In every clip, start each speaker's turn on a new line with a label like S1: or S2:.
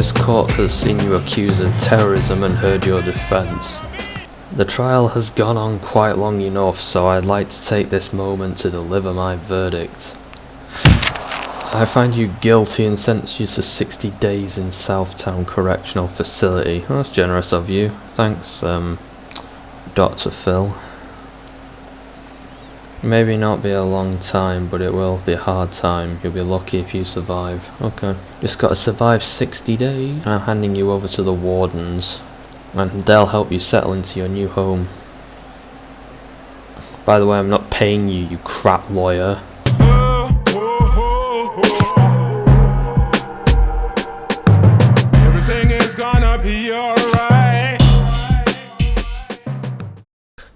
S1: This court has seen you accused of terrorism and heard your defence. The trial has gone on quite long enough, so I'd like to take this moment to deliver my verdict. I find you guilty and sentence you to 60 days in Southtown Correctional Facility. Oh, that's generous of you. Thanks, Dr. Phil. Maybe not be a long time, but it will be a hard time. You'll be lucky if you survive. Okay. Just gotta survive 60 days. I'm handing you over to the wardens, and they'll help you settle into your new home. By the way, I'm not paying you, you crap lawyer.
S2: Everything is gonna be alright.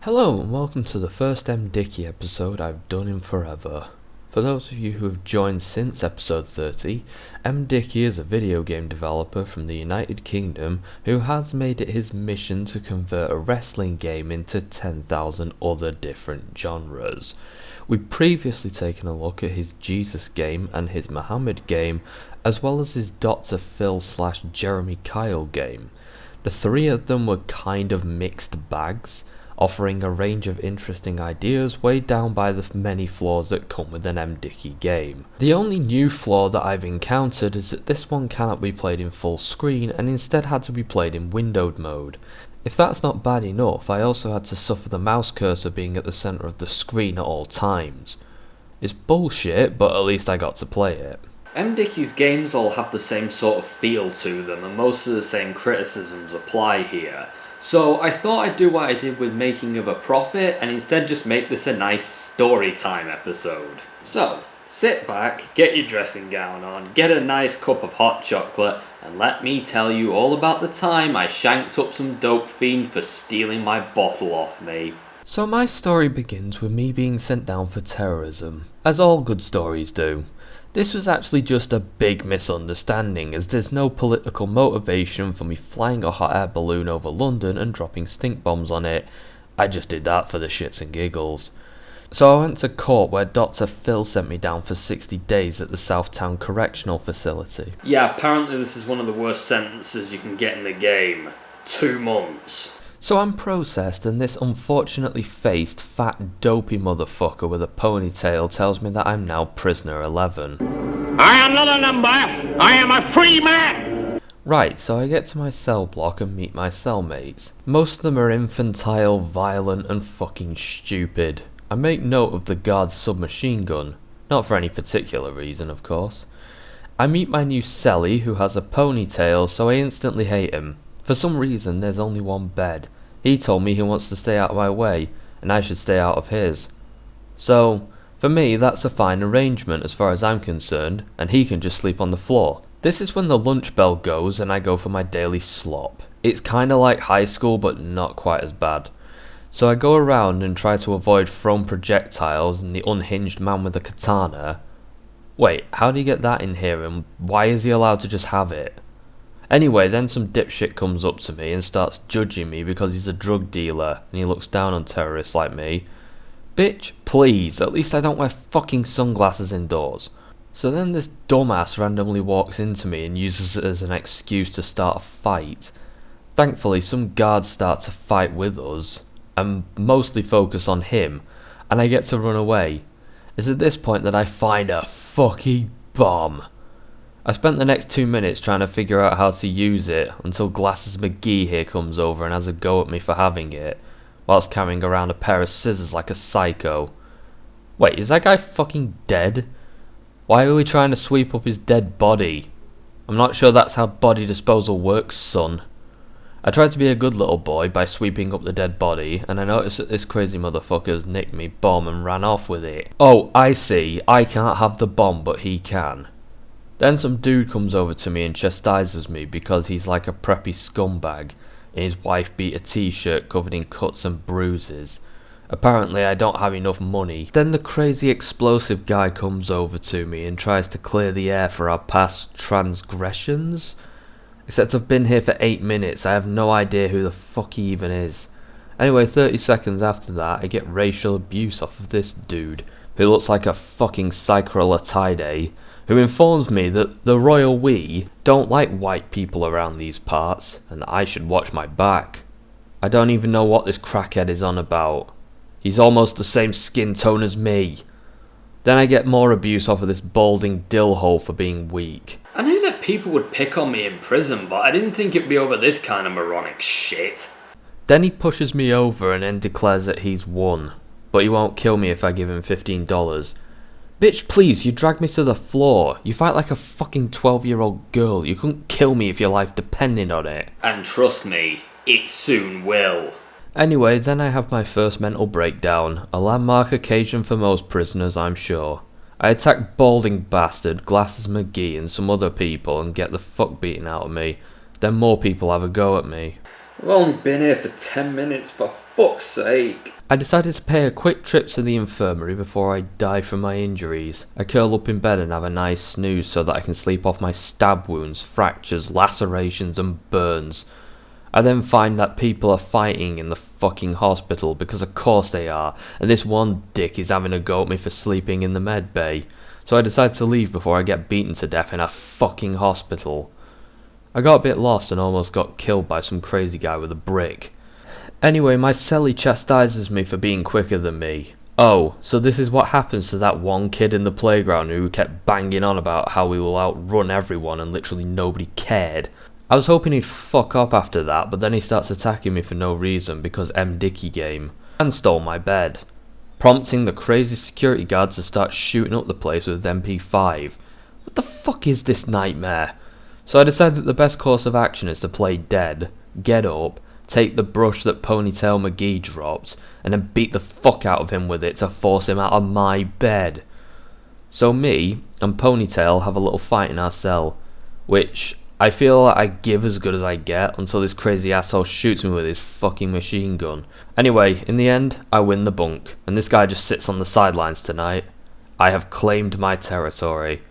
S1: Hello and welcome to the first MDickie episode I've done in forever. For those of you who have joined since episode 30, MDickie is a video game developer from the United Kingdom who has made it his mission to convert a wrestling game into 10,000 other different genres. We've previously taken a look at his Jesus game and his Muhammad game, as well as his Dr. Phil / Jeremy Kyle game. The three of them were kind of mixed bags, offering a range of interesting ideas weighed down by the many flaws that come with an MDickie game. The only new flaw that I've encountered is that this one cannot be played in full screen and instead had to be played in windowed mode. If that's not bad enough, I also had to suffer the mouse cursor being at the centre of the screen at all times. It's bullshit, but at least I got to play it. MDickie's games all have the same sort of feel to them, and most of the same criticisms apply here. So I thought I'd do what I did with Making of a Profit and instead just make this a nice story time episode. So, sit back, get your dressing gown on, get a nice cup of hot chocolate, and let me tell you all about the time I shanked up some dope fiend for stealing my bottle off me. So my story begins with me being sent down for terrorism, as all good stories do. This was actually just a big misunderstanding, as there's no political motivation for me flying a hot air balloon over London and dropping stink bombs on it. I just did that for the shits and giggles. So I went to court where Dr. Phil sent me down for 60 days at the Southtown Correctional Facility. Yeah, apparently this is one of the worst sentences you can get in the game. 2 months. So I'm processed, and this unfortunately faced, fat, dopey motherfucker with a ponytail tells me that I'm now prisoner 11.
S3: I am not a number. I am a free man.
S1: Right, so I get to my cell block and meet my cellmates. Most of them are infantile, violent, and fucking stupid. I make note of the guard's submachine gun. Not for any particular reason, of course. I meet my new cellie, who has a ponytail, so I instantly hate him. For some reason, there's only one bed. He told me he wants to stay out of my way, and I should stay out of his. So, for me, that's a fine arrangement as far as I'm concerned, and he can just sleep on the floor. This is when the lunch bell goes and I go for my daily slop. It's kinda like high school, but not quite as bad. So I go around and try to avoid thrown projectiles and the unhinged man with a katana. Wait, how do you get that in here, and why is he allowed to just have it? Anyway, then some dipshit comes up to me and starts judging me because he's a drug dealer and he looks down on terrorists like me. Bitch, please, at least I don't wear fucking sunglasses indoors. So then this dumbass randomly walks into me and uses it as an excuse to start a fight. Thankfully, some guards start to fight with us and mostly focus on him, and I get to run away. It's at this point that I find a fucking bomb. I spent the next 2 minutes trying to figure out how to use it until Glasses McGee here comes over and has a go at me for having it, whilst carrying around a pair of scissors like a psycho. Wait, is that guy fucking dead? Why are we trying to sweep up his dead body? I'm not sure that's how body disposal works, son. I tried to be a good little boy by sweeping up the dead body, and I noticed that this crazy motherfucker's nicked me bomb and ran off with it. Oh, I see. I can't have the bomb, but he can. Then some dude comes over to me and chastises me because he's like a preppy scumbag in his wife beater t-shirt covered in cuts and bruises. Apparently I don't have enough money. Then the crazy explosive guy comes over to me and tries to clear the air for our past transgressions. Except I've been here for 8 minutes, I have no idea who the fuck he even is. Anyway, 30 seconds after that I get racial abuse off of this dude, who looks like a fucking Psychrolatide, who informs me that the royal we don't like white people around these parts, and that I should watch my back. I don't even know what this crackhead is on about. He's almost the same skin tone as me. Then I get more abuse off of this balding dillhole for being weak.
S4: I knew that people would pick on me in prison, but I didn't think it'd be over this kind of moronic shit.
S1: Then he pushes me over and then declares that he's won, but he won't kill me if I give him $15. Bitch, please, you dragged me to the floor. You fight like a fucking 12-year-old girl. You couldn't kill me if your life depended on it.
S4: And trust me, it soon will.
S1: Anyway, then I have my first mental breakdown, a landmark occasion for most prisoners, I'm sure. I attack Balding Bastard, Glasses McGee and some other people and get the fuck beaten out of me. Then more people have a go at me.
S4: We've only been here for 10 minutes, for fuck's sake.
S1: I decided to pay a quick trip to the infirmary before I die from my injuries. I curl up in bed and have a nice snooze so that I can sleep off my stab wounds, fractures, lacerations and burns. I then find that people are fighting in the fucking hospital because of course they are, and this one dick is having a go at me for sleeping in the med bay. So I decide to leave before I get beaten to death in a fucking hospital. I got a bit lost and almost got killed by some crazy guy with a brick. Anyway, my cellie chastises me for being quicker than me. Oh, so this is what happens to that one kid in the playground who kept banging on about how we will outrun everyone and literally nobody cared. I was hoping he'd fuck up after that, but then he starts attacking me for no reason because MDickie game, and stole my bed, prompting the crazy security guards to start shooting up the place with MP5. What the fuck is this nightmare? So I decided that the best course of action is to play dead, get up, take the brush that Ponytail McGee dropped, and then beat the fuck out of him with it to force him out of my bed. So me and Ponytail have a little fight in our cell, which I feel like I give as good as I get until this crazy asshole shoots me with his fucking machine gun. Anyway, in the end, I win the bunk, and this guy just sits on the sidelines tonight. I have claimed my territory.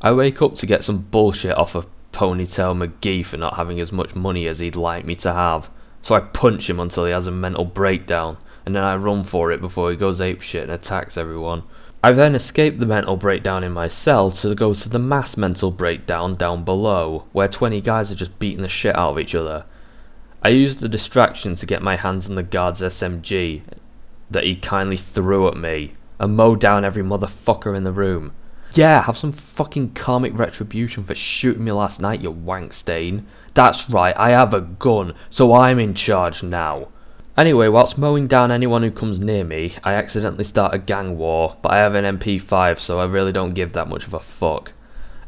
S1: I wake up to get some bullshit off of Ponytail McGee for not having as much money as he'd like me to have. So I punch him until he has a mental breakdown, and then I run for it before he goes apeshit and attacks everyone. I then escape the mental breakdown in my cell to go to the mass mental breakdown down below, where 20 guys are just beating the shit out of each other. I used the distraction to get my hands on the guard's SMG that he kindly threw at me, and mow down every motherfucker in the room. Yeah, have some fucking karmic retribution for shooting me last night, you wank stain. That's right, I have a gun, so I'm in charge now. Anyway, whilst mowing down anyone who comes near me, I accidentally start a gang war, but I have an MP5 so I really don't give that much of a fuck.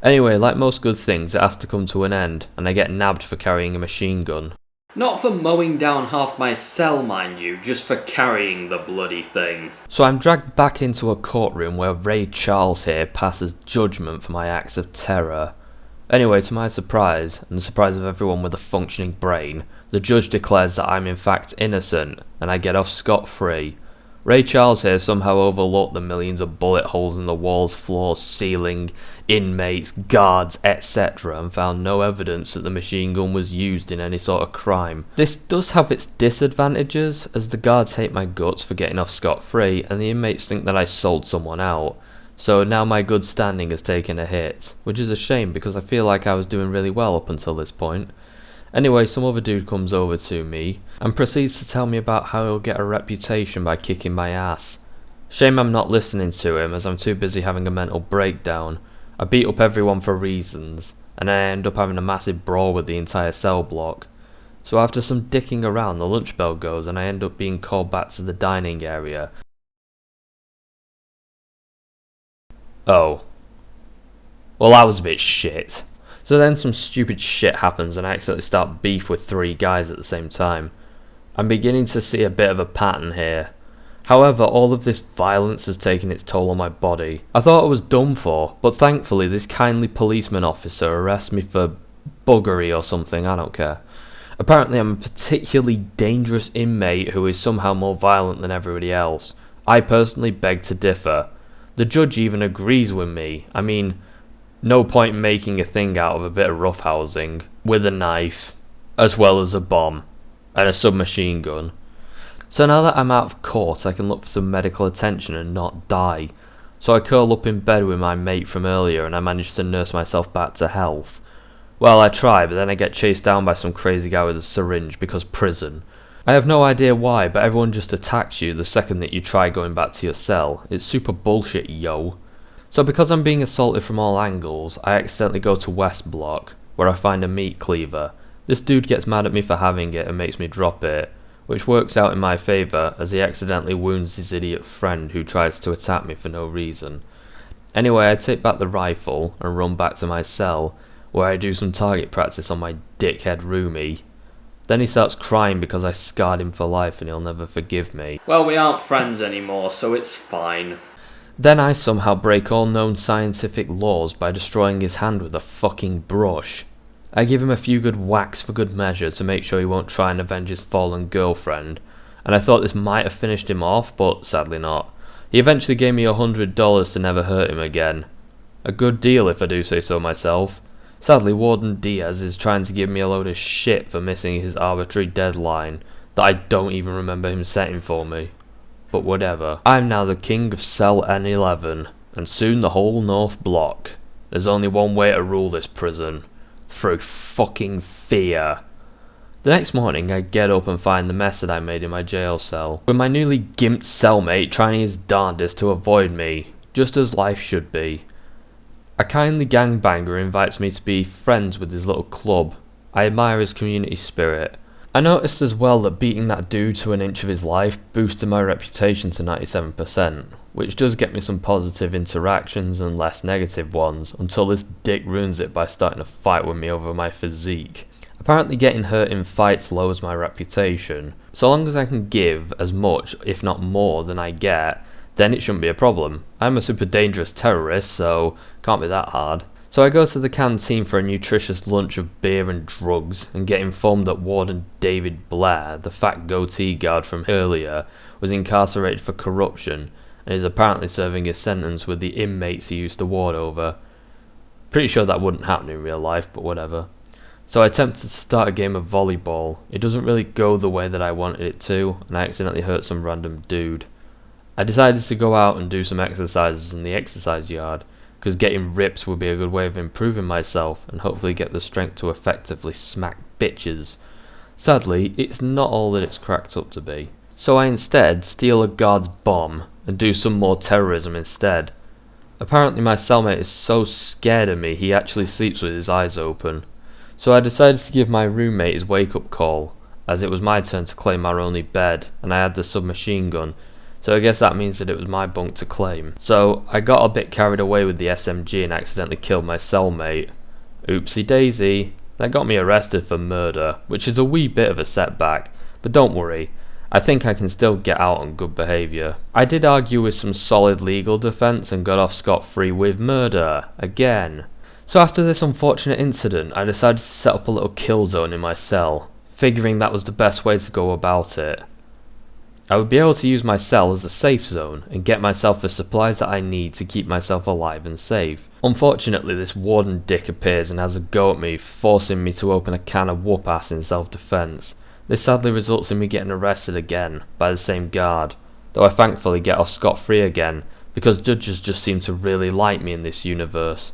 S1: Anyway, like most good things, it has to come to an end, and I get nabbed for carrying a machine gun.
S4: Not for mowing down half my cell, mind you, just for carrying the bloody thing.
S1: So I'm dragged back into a courtroom where Ray Charles here passes judgment for my acts of terror. Anyway, to my surprise, and the surprise of everyone with a functioning brain, the judge declares that I'm in fact innocent, and I get off scot-free. Ray Charles here somehow overlooked the millions of bullet holes in the walls, floors, ceiling, inmates, guards, etc. and found no evidence that the machine gun was used in any sort of crime. This does have its disadvantages, as the guards hate my guts for getting off scot-free, and the inmates think that I sold someone out. So now my good standing has taken a hit, which is a shame because I feel like I was doing really well up until this point. Anyway, some other dude comes over to me and proceeds to tell me about how he'll get a reputation by kicking my ass. Shame I'm not listening to him as I'm too busy having a mental breakdown. I beat up everyone for reasons, and I end up having a massive brawl with the entire cell block. So after some dicking around, the lunch bell goes and I end up being called back to the dining area. Oh. Well, that was a bit shit. So then some stupid shit happens and I accidentally start beef with 3 guys at the same time. I'm beginning to see a bit of a pattern here. However, all of this violence has taken its toll on my body. I thought I was done for, but thankfully this kindly policeman officer arrests me for buggery or something, I don't care. Apparently I'm a particularly dangerous inmate who is somehow more violent than everybody else. I personally beg to differ. The judge even agrees with me. I mean, no point in making a thing out of a bit of roughhousing with a knife, as well as a bomb and a submachine gun. So now that I'm out of court, I can look for some medical attention and not die. So I curl up in bed with my mate from earlier and I manage to nurse myself back to health. Well, I try, but then I get chased down by some crazy guy with a syringe because prison. I have no idea why, but everyone just attacks you the second that you try going back to your cell. It's super bullshit, yo. So because I'm being assaulted from all angles, I accidentally go to West Block, where I find a meat cleaver. This dude gets mad at me for having it and makes me drop it, which works out in my favour as he accidentally wounds his idiot friend who tries to attack me for no reason. Anyway, I take back the rifle and run back to my cell, where I do some target practice on my dickhead roomie. Then he starts crying because I scarred him for life and he'll never forgive me.
S4: Well, we aren't friends anymore, so it's fine.
S1: Then I somehow break all known scientific laws by destroying his hand with a fucking brush. I give him a few good whacks for good measure to make sure he won't try and avenge his fallen girlfriend, and I thought this might have finished him off, but sadly not. He eventually gave me $100 to never hurt him again. A good deal if I do say so myself. Sadly, Warden Diaz is trying to give me a load of shit for missing his arbitrary deadline that I don't even remember him setting for me. But whatever. I'm now the king of Cell N11, and soon the whole North Block. There's only one way to rule this prison. Through fucking fear. The next morning I get up and find the mess that I made in my jail cell, with my newly gimped cellmate trying his darndest to avoid me, just as life should be. A kindly gangbanger invites me to be friends with his little club. I admire his community spirit. I noticed as well that beating that dude to an inch of his life boosted my reputation to 97%, which does get me some positive interactions and less negative ones, until this dick ruins it by starting a fight with me over my physique. Apparently getting hurt in fights lowers my reputation. So long as I can give as much, if not more, than I get, then it shouldn't be a problem. I'm a super dangerous terrorist, so can't be that hard. So I go to the canteen for a nutritious lunch of beer and drugs, and get informed that Warden David Blair, the fat goatee guard from earlier, was incarcerated for corruption, and is apparently serving his sentence with the inmates he used to ward over. Pretty sure that wouldn't happen in real life, but whatever. So I attempted to start a game of volleyball. It doesn't really go the way that I wanted it to, and I accidentally hurt some random dude. I decided to go out and do some exercises in the exercise yard, because getting rips would be a good way of improving myself and hopefully get the strength to effectively smack bitches. Sadly, it's not all that it's cracked up to be. So I instead steal a guard's bomb and do some more terrorism instead. Apparently my cellmate is so scared of me he actually sleeps with his eyes open. So I decided to give my roommate his wake-up call, as it was my turn to claim our only bed, and I had the submachine gun, so I guess that means that it was my bunk to claim. So I got a bit carried away with the SMG and accidentally killed my cellmate. Oopsie daisy. That got me arrested for murder, which is a wee bit of a setback, but don't worry, I think I can still get out on good behaviour. I did argue with some solid legal defence and got off scot-free with murder, again. So after this unfortunate incident, I decided to set up a little kill zone in my cell, figuring that was the best way to go about it. I would be able to use my cell as a safe zone and get myself the supplies that I need to keep myself alive and safe. Unfortunately, this warden dick appears and has a go at me, forcing me to open a can of whoop ass in self-defense. This sadly results in me getting arrested again by the same guard, though I thankfully get off scot-free again, because judges just seem to really like me in this universe.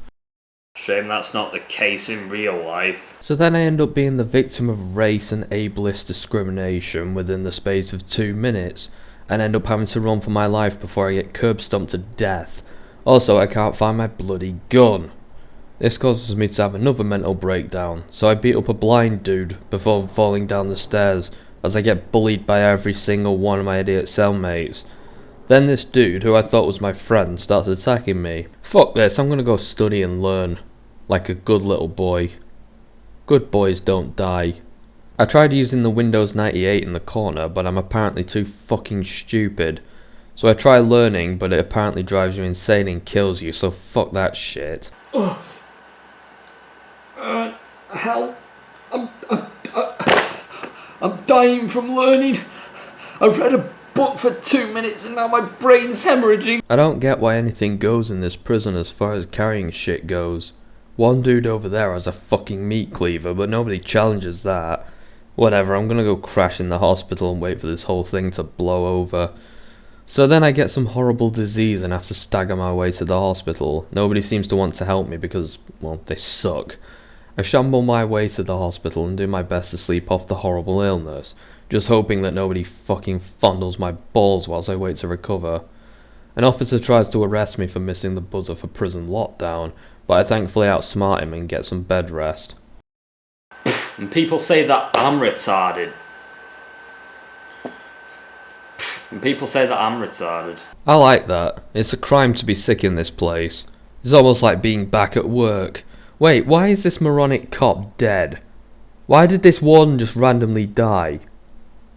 S4: Shame that's not the case in real life.
S1: So then I end up being the victim of race and ableist discrimination within the space of 2 minutes, and end up having to run for my life before I get curb stomped to death. Also, I can't find my bloody gun. This causes me to have another mental breakdown, so I beat up a blind dude before falling down the stairs, as I get bullied by every single one of my idiot cellmates. Then this dude, who I thought was my friend, starts attacking me. Fuck this, I'm gonna go study and learn. Like a good little boy. Good boys don't die. I tried using the Windows 98 in the corner, but I'm apparently too fucking stupid. So I try learning, but it apparently drives you insane and kills you, so fuck that shit.
S4: Help. I'm dying from learning. I've read a book for 2 minutes and now my brain's hemorrhaging.
S1: I don't get why anything goes in this prison as far as carrying shit goes. One dude over there has a fucking meat cleaver, but nobody challenges that. Whatever, I'm gonna go crash in the hospital and wait for this whole thing to blow over. So then I get some horrible disease and have to stagger my way to the hospital. Nobody seems to want to help me because, well, they suck. I shamble my way to the hospital and do my best to sleep off the horrible illness, just hoping that nobody fucking fondles my balls whilst I wait to recover. An officer tries to arrest me for missing the buzzer for prison lockdown, but I thankfully outsmart him and get some bed rest.
S4: And people say that I'm retarded.
S1: I like that. It's a crime to be sick in this place. It's almost like being back at work. Wait, why is this moronic cop dead? Why did this warden just randomly die?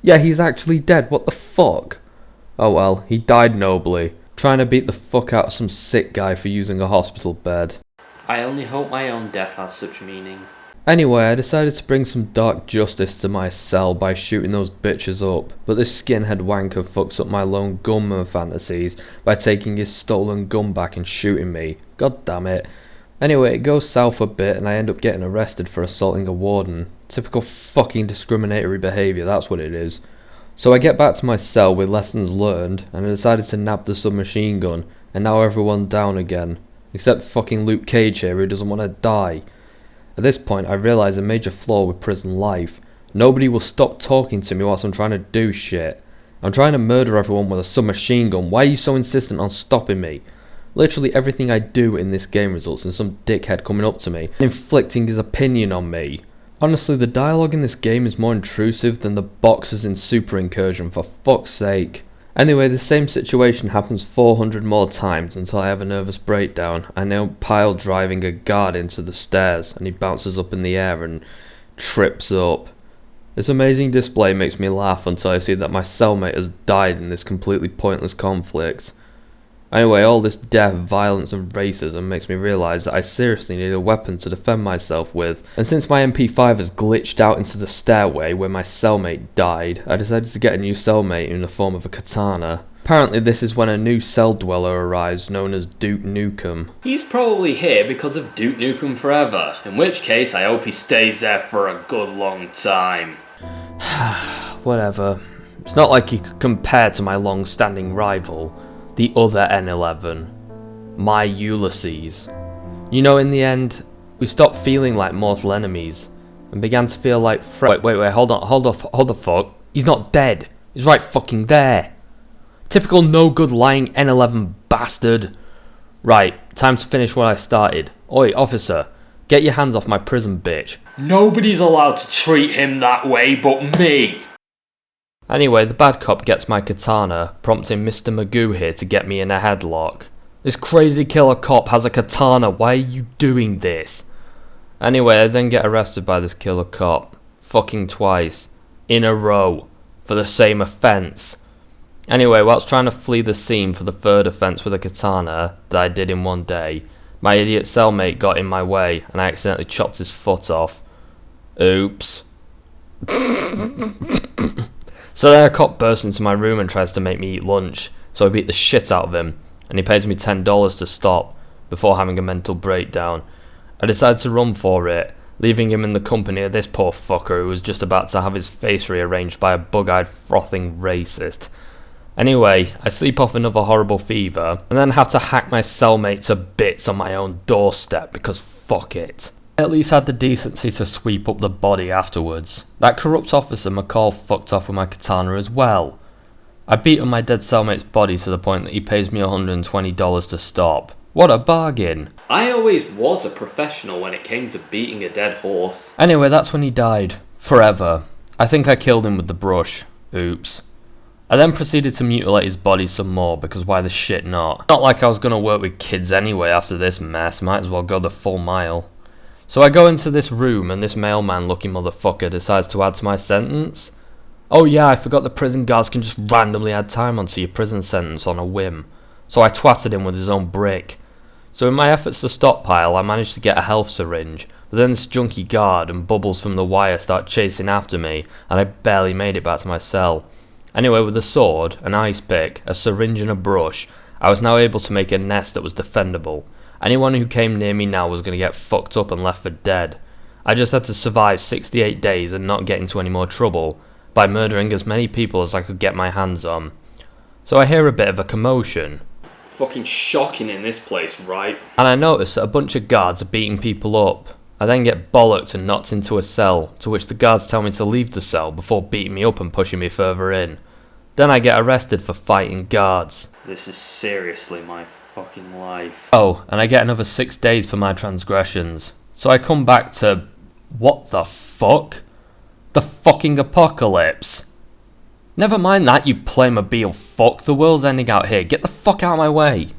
S1: Yeah, he's actually dead, what the fuck? Oh well, he died nobly, trying to beat the fuck out of some sick guy for using a hospital bed.
S4: I only hope my own death has such meaning.
S1: Anyway, I decided to bring some dark justice to my cell by shooting those bitches up, but this skinhead wanker fucks up my lone gunman fantasies by taking his stolen gun back and shooting me. God damn it. Anyway, it goes south a bit and I end up getting arrested for assaulting a warden. Typical fucking discriminatory behaviour, that's what it is. So I get back to my cell with lessons learned, and I decided to nab the submachine gun, and now everyone's down again. Except fucking Luke Cage here, who doesn't want to die. At this point, I realise a major flaw with prison life. Nobody will stop talking to me whilst I'm trying to do shit. I'm trying to murder everyone with a submachine gun. Why are you so insistent on stopping me? Literally everything I do in this game results in some dickhead coming up to me and inflicting his opinion on me. Honestly, the dialogue in this game is more intrusive than the boxers in Super Incursion, for fuck's sake. Anyway, the same situation happens 400 more times until I have a nervous breakdown. I now pile driving a guard into the stairs and he bounces up in the air and trips up. This amazing display makes me laugh until I see that my cellmate has died in this completely pointless conflict. Anyway, all this death, violence and racism makes me realise that I seriously need a weapon to defend myself with, and since my MP5 has glitched out into the stairway where my cellmate died, I decided to get a new cellmate in the form of a katana. Apparently this is when a new cell dweller arrives known as Duke Nukem.
S4: He's probably here because of Duke Nukem Forever, in which case I hope he stays there for a good long time.
S1: Whatever. It's not like he could compare to my long-standing rival, the other N11. My Ulysses. You know, in the end, we stopped feeling like mortal enemies and began to feel like Wait, hold the fuck. He's not dead. He's right fucking there. Typical no good lying N11 bastard. Right, time to finish what I started. Oi, officer, get your hands off my prison bitch.
S4: Nobody's allowed to treat him that way but me.
S1: Anyway, the bad cop gets my katana, prompting Mr. Magoo here to get me in a headlock. This crazy killer cop has a katana, why are you doing this? Anyway, I then get arrested by this killer cop. Fucking twice. In a row. For the same offence. Anyway, whilst trying to flee the scene for the third offence with a katana that I did in one day, my idiot cellmate got in my way and I accidentally chopped his foot off. Oops. So then a cop bursts into my room and tries to make me eat lunch, so I beat the shit out of him, and he pays me $10 to stop, before having a mental breakdown. I decided to run for it, leaving him in the company of this poor fucker who was just about to have his face rearranged by a bug-eyed frothing racist. Anyway, I sleep off another horrible fever, and then have to hack my cellmate to bits on my own doorstep, because fuck it. I at least had the decency to sweep up the body afterwards. That corrupt officer McCall fucked off with my katana as well. I beat on my dead cellmate's body to the point that he pays me $120 to stop. What a bargain.
S4: I always was a professional when it came to beating a dead horse.
S1: Anyway, that's when he died. Forever. I think I killed him with the brush. Oops. I then proceeded to mutilate his body some more, because why the shit not? Not like I was gonna work with kids anyway after this mess, might as well go the full mile. So I go into this room and this mailman looking motherfucker decides to add to my sentence. Oh yeah, I forgot the prison guards can just randomly add time onto your prison sentence on a whim. So I twatted him with his own brick. So in my efforts to stockpile, I managed to get a health syringe, but then this junky guard and bubbles from the wire start chasing after me, and I barely made it back to my cell. Anyway, with a sword, an ice pick, a syringe and a brush, I was now able to make a nest that was defendable. Anyone who came near me now was going to get fucked up and left for dead. I just had to survive 68 days and not get into any more trouble by murdering as many people as I could get my hands on. So I hear a bit of a commotion,
S4: Fucking shocking in this place, right?
S1: and I notice that a bunch of guards are beating people up. I then get bollocked and knocked into a cell, to which the guards tell me to leave the cell before beating me up and pushing me further in. Then I get arrested for fighting guards.
S4: This is seriously my fucking life.
S1: Oh, and I get another 6 days for my transgressions. So I come back to... what the fuck? The fucking apocalypse. Never mind that, you Playmobil fuck. The world's ending out here. Get the fuck out of my way.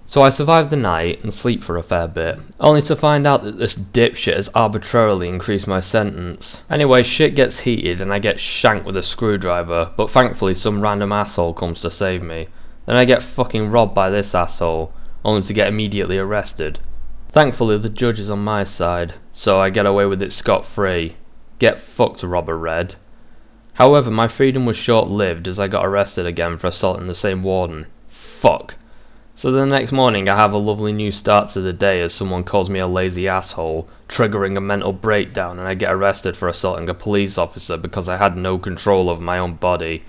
S1: So I survive the night and sleep for a fair bit, only to find out that this dipshit has arbitrarily increased my sentence. Anyway, shit gets heated and I get shanked with a screwdriver, but thankfully some random asshole comes to save me. Then I get fucking robbed by this asshole, only to get immediately arrested. Thankfully the judge is on my side, so I get away with it scot-free. Get fucked, Robber Red. However, my freedom was short-lived as I got arrested again for assaulting the same warden. Fuck. So the next morning I have a lovely new start to the day as someone calls me a lazy asshole, triggering a mental breakdown, and I get arrested for assaulting a police officer because I had no control over my own body.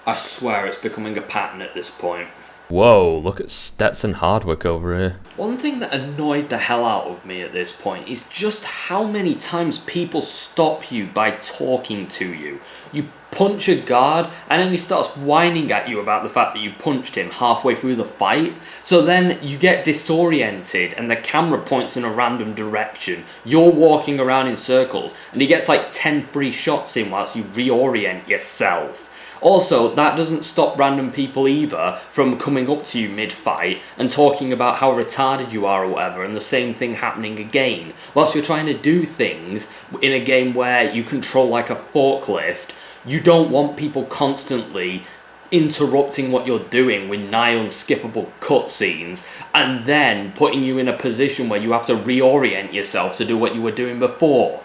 S4: I swear it's becoming a pattern at this point.
S1: Whoa, look at Stetson Hardwick over here.
S4: One thing that annoyed the hell out of me at this point is just how many times people stop you by talking to you. You punch a guard and then he starts whining at you about the fact that you punched him halfway through the fight. So then you get disoriented and the camera points in a random direction. You're walking around in circles and he gets like 10 free shots in whilst you reorient yourself. Also, that doesn't stop random people either from coming up to you mid-fight and talking about how retarded you are or whatever, and the same thing happening again. Whilst you're trying to do things in a game where you control like a forklift, you don't want people constantly interrupting what you're doing with nigh unskippable cutscenes and then putting you in a position where you have to reorient yourself to do what you were doing before.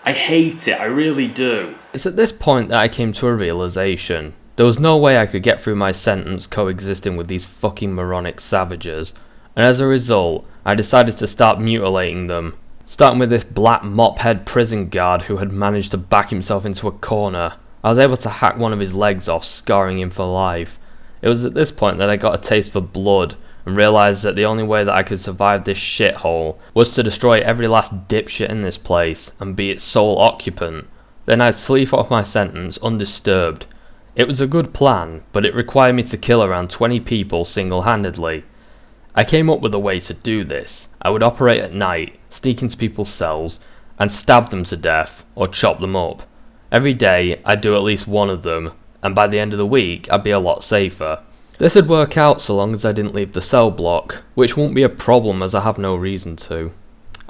S4: I hate it, I really do.
S1: It's at this point that I came to a realization. There was no way I could get through my sentence coexisting with these fucking moronic savages, and as a result, I decided to start mutilating them. Starting with this black mop-head prison guard who had managed to back himself into a corner. I was able to hack one of his legs off, scarring him for life. It was at this point that I got a taste for blood, and realised that the only way that I could survive this shithole was to destroy every last dipshit in this place and be its sole occupant. Then I'd sleep off my sentence undisturbed. It was a good plan, but it required me to kill around 20 people single-handedly. I came up with a way to do this. I would operate at night, sneak into people's cells, and stab them to death or chop them up. Every day I'd do at least one of them, and by the end of the week I'd be a lot safer. This would work out so long as I didn't leave the cell block, which won't be a problem as I have no reason to.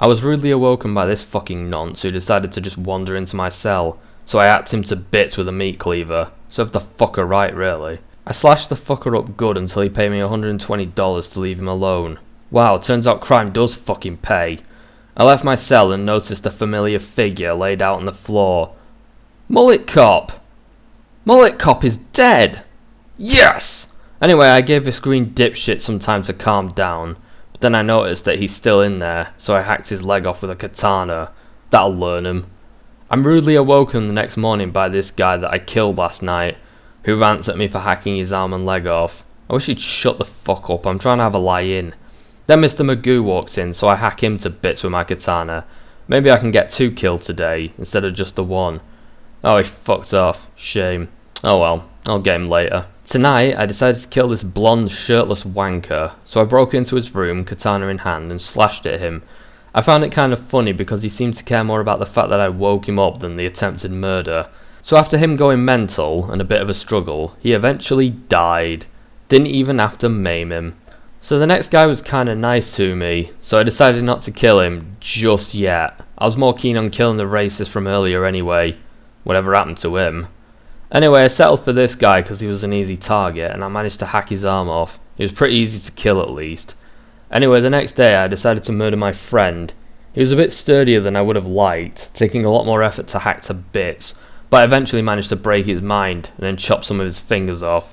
S1: I was rudely awoken by this fucking nonce who decided to just wander into my cell, so I hacked him to bits with a meat cleaver. Served the fucker right, really. I slashed the fucker up good until he paid me $120 to leave him alone. Wow, turns out crime does fucking pay. I left my cell and noticed a familiar figure laid out on the floor. Mullet Cop! Mullet Cop is dead! Yes! Anyway, I gave this green dipshit some time to calm down, but then I noticed that he's still in there, so I hacked his leg off with a katana. That'll learn him. I'm rudely awoken the next morning by this guy that I killed last night, who rants at me for hacking his arm and leg off. I wish he'd shut the fuck up, I'm trying to have a lie in. Then Mr. Magoo walks in, so I hack him to bits with my katana. Maybe I can get 2 kills today, instead of just the 1. Oh, he fucked off. Shame. Oh well, I'll get him later. Tonight, I decided to kill this blonde, shirtless wanker, so I broke into his room, katana in hand, and slashed at him. I found it kind of funny because he seemed to care more about the fact that I woke him up than the attempted murder. So after him going mental, and a bit of a struggle, he eventually died. Didn't even have to maim him. So the next guy was kinda nice to me, so I decided not to kill him just yet. I was more keen on killing the racist from earlier anyway. Whatever happened to him. Anyway, I settled for this guy because he was an easy target and I managed to hack his arm off. He was pretty easy to kill at least. Anyway, the next day I decided to murder my friend. He was a bit sturdier than I would have liked, taking a lot more effort to hack to bits, but I eventually managed to break his mind and then chop some of his fingers off.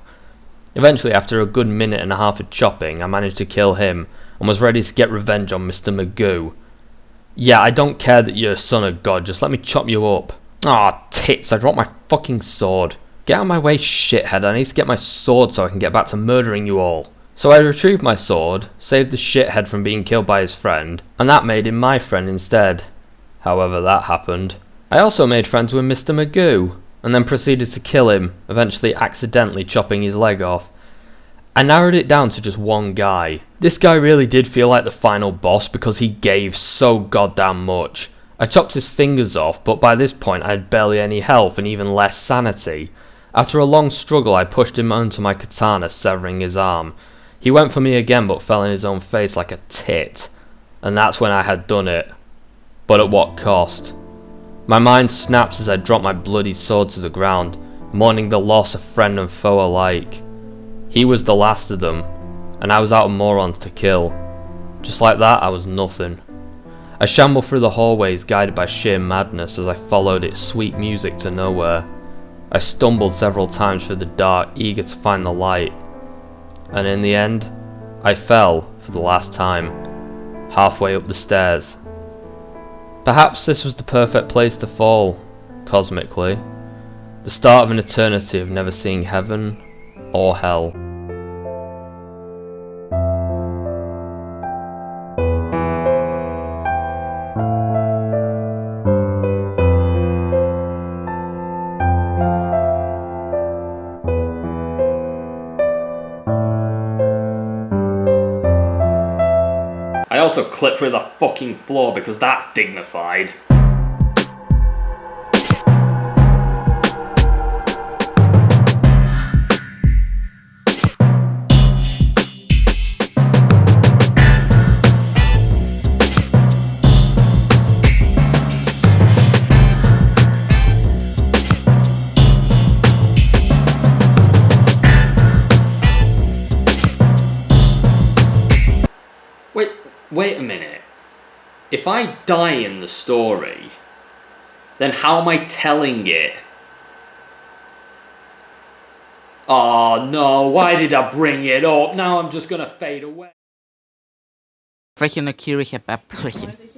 S1: Eventually, after a good minute and a half of chopping, I managed to kill him and was ready to get revenge on Mr. Magoo. Yeah, I don't care that you're a son of God, just let me chop you up. Aw, tits, I dropped my fucking sword. Get out of my way, shithead, I need to get my sword so I can get back to murdering you all. So I retrieved my sword, saved the shithead from being killed by his friend, and that made him my friend instead. However that happened. I also made friends with Mr. Magoo, and then proceeded to kill him, eventually accidentally chopping his leg off. I narrowed it down to just one guy. This guy really did feel like the final boss because he gave so goddamn much. I chopped his fingers off, but by this point I had barely any health and even less sanity. After a long struggle I pushed him onto my katana, severing his arm. He went for me again but fell in his own face like a tit. And that's when I had done it. But at what cost? My mind snapped as I dropped my bloody sword to the ground, mourning the loss of friend and foe alike. He was the last of them, and I was out of morons to kill. Just like that, I was nothing. I shambled through the hallways, guided by sheer madness as I followed its sweet music to nowhere. I stumbled several times through the dark, eager to find the light. And in the end, I fell, for the last time, halfway up the stairs. Perhaps this was the perfect place to fall, cosmically. The start of an eternity of never seeing heaven or hell.
S4: I also clipped through the fucking floor because that's dignified. Wait a minute. If I die in the story, then how am I telling it? Oh no, why did I bring it up? Now I'm just gonna fade away.
S5: Welche Kirche bei Brüchen.